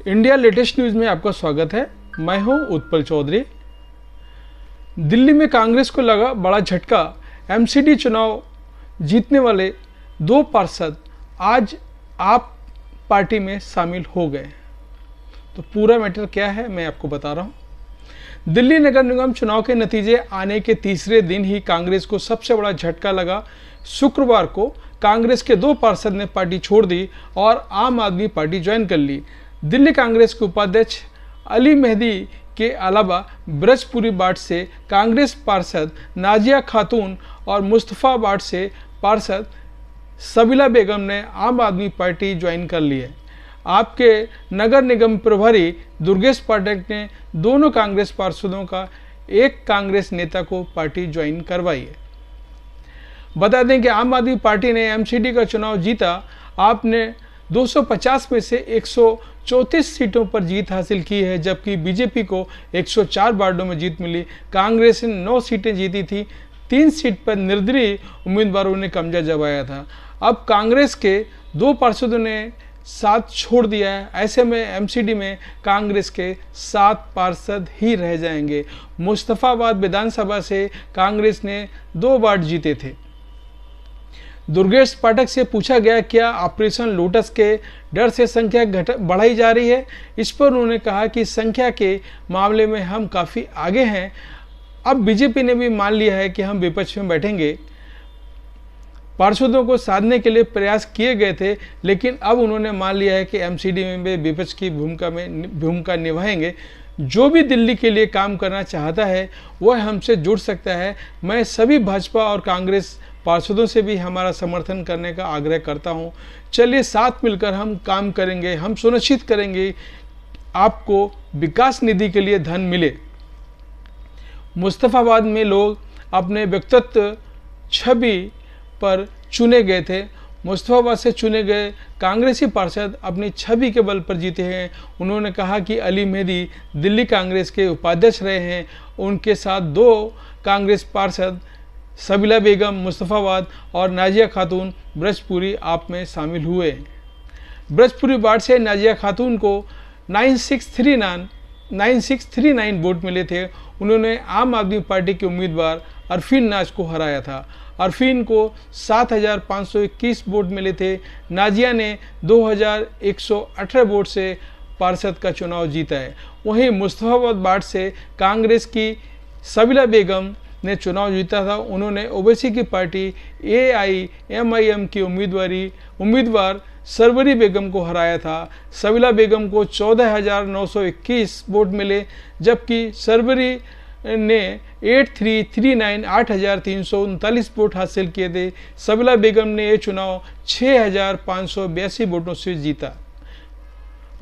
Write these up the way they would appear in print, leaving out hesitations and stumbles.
India latest news में आपका स्वागत है। मैं हूं उत्पल चौधरी। दिल्ली में कांग्रेस को लगा बड़ा झटका। एमसीडी चुनाव जीतने वाले 2 पार्षद आज आप पार्टी में शामिल हो गए। तो पूरा मैटर क्या है मैं आपको बता रहा हूं। दिल्ली नगर निगम चुनाव के नतीजे आने के तीसरे दिन ही कांग्रेस को सबसे बड़ा झटका लगा। शुक्रवार को कांग्रेस के 2 पार्षद ने पार्टी छोड़ दी और आम आदमी पार्टी ज्वाइन कर ली। दिल्ली कांग्रेस के उपाध्यक्ष अली मेहदी के अलावा ब्रजपुरी वार्ड से कांग्रेस पार्षद नाजिया खातून और मुस्तफाबाद से पार्षद सबीला बेगम ने आम आदमी पार्टी ज्वाइन कर ली है। आपके नगर निगम प्रभारी दुर्गेश पाठक ने दोनों कांग्रेस पार्षदों का एक कांग्रेस नेता को पार्टी ज्वाइन करवाई है। बता दें कि आम आदमी पार्टी ने एमसीडी का चुनाव जीता। आपने 250 में से 134 सीटों पर जीत हासिल की है, जबकि बीजेपी को 104 वार्डों में जीत मिली। कांग्रेस ने 9 सीटें जीती थी। 3 सीट पर निर्दलीय उम्मीदवारों ने कब्जा जमाया था। अब कांग्रेस के 2 पार्षदों ने साथ छोड़ दिया है। ऐसे में एमसीडी में कांग्रेस के 7 पार्षद ही रह जाएंगे। मुस्तफाबाद विधानसभा से कांग्रेस ने 2 वार्ड जीते थे। दुर्गेश पाठक से पूछा गया क्या ऑपरेशन लोटस के डर से संख्या बढ़ाई जा रही है। इस पर उन्होंने कहा कि संख्या के मामले में हम काफ़ी आगे हैं। अब बीजेपी ने भी मान लिया है कि हम विपक्ष में बैठेंगे। पार्षदों को साधने के लिए प्रयास किए गए थे, लेकिन अब उन्होंने मान लिया है कि एमसीडी में वे विपक्ष की भूमिका निभाएंगे। जो भी दिल्ली के लिए काम करना चाहता है वह हमसे जुड़ सकता है। मैं सभी भाजपा और कांग्रेस पार्षदों से भी हमारा समर्थन करने का आग्रह करता हूं। चलिए साथ मिलकर हम काम करेंगे। हम सुनिश्चित करेंगे आपको विकास निधि के लिए धन मिले। मुस्तफाबाद में लोग अपने व्यक्तित्व छवि पर चुने गए थे। मुस्तफाबाद से चुने गए कांग्रेसी पार्षद अपनी छवि के बल पर जीते हैं। उन्होंने कहा कि अली मेहदी दिल्ली कांग्रेस के उपाध्यक्ष रहे हैं। उनके साथ 2 कांग्रेस पार्षद सबीला बेगम मुस्तफाबाद और नाजिया खातून ब्रजपुरी आप में शामिल हुए। ब्रजपुरी वार्ड से नाजिया खातून को 9639 वोट मिले थे। उन्होंने आम आदमी पार्टी के उम्मीदवार अरफीन नाज को हराया था। अरफीन को 7521 वोट मिले थे। नाजिया ने 2118 वोट से पार्षद का चुनाव जीता है। वहीं मुस्तफाबाद वार्ड से कांग्रेस की सबीला बेगम ने चुनाव जीता था। उन्होंने ओवैसी की पार्टी AIMIM की उम्मीदवार सरवरी बेगम को हराया था। सबीला बेगम को 14,921 वोट मिले, जबकि सरवरी ने 8,339 वोट हासिल किए थे। सबीला बेगम ने ये चुनाव 6,582 वोटों से जीता।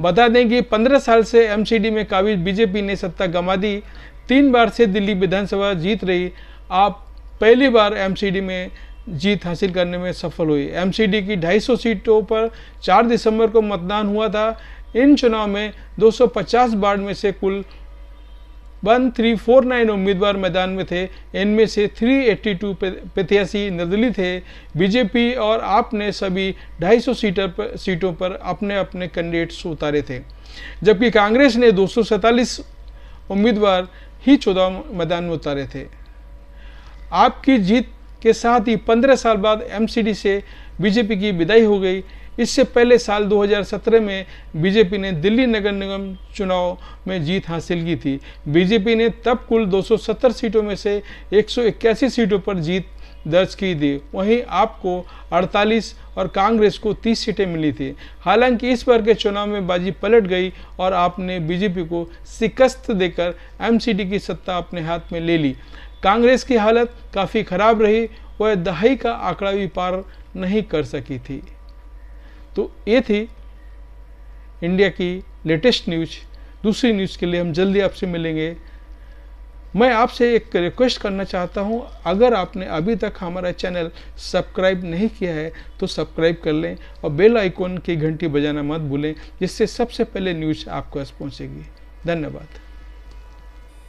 बता दें कि 15 साल से एमसीडी में काबिज बीजेपी ने सत्ता गंवा दी। 3 बार से दिल्ली विधानसभा जीत रही। आप पहली बार एमसीडी में जीत हासिल करने में सफल हुई। एमसीडी की 250 सीटों पर 4 दिसंबर को मतदान हुआ था। इन चुनाव में 250 वार्ड में से कुल 1349 उम्मीदवार मैदान में थे। इनमें से 382 प्रत्याशी निर्दलीय थे। बीजेपी और आप ने सभी 250 सीटों पर अपने अपने कैंडिडेट्स उतारे थे, जबकि कांग्रेस ने 247 उम्मीदवार ही 14 मैदान में उतारे थे। आपकी जीत के साथ ही 15 साल बाद एमसीडी से बीजेपी की विदाई हो गई। इससे पहले साल 2017 में बीजेपी ने दिल्ली नगर निगम चुनाव में जीत हासिल की थी। बीजेपी ने तब कुल 270 सीटों में से 181 सीटों पर जीत दर्ज की थी। वहीं आपको 48 और कांग्रेस को 30 सीटें मिली थी। हालांकि इस बार के चुनाव में बाजी पलट गई और आपने बीजेपी को शिकस्त देकर एमसीडी की सत्ता अपने हाथ में ले ली। कांग्रेस की हालत काफ़ी खराब रही। वह दहाई का आंकड़ा भी पार नहीं कर सकी थी। तो ये थी इंडिया की लेटेस्ट न्यूज़। दूसरी न्यूज़ के लिए हम जल्दी आपसे मिलेंगे। मैं आपसे एक रिक्वेस्ट करना चाहता हूं, अगर आपने अभी तक हमारा चैनल सब्सक्राइब नहीं किया है तो सब्सक्राइब कर लें और बेल आइकॉन की घंटी बजाना मत भूलें, जिससे सबसे पहले न्यूज़ आपको पहुंचेगी। धन्यवाद।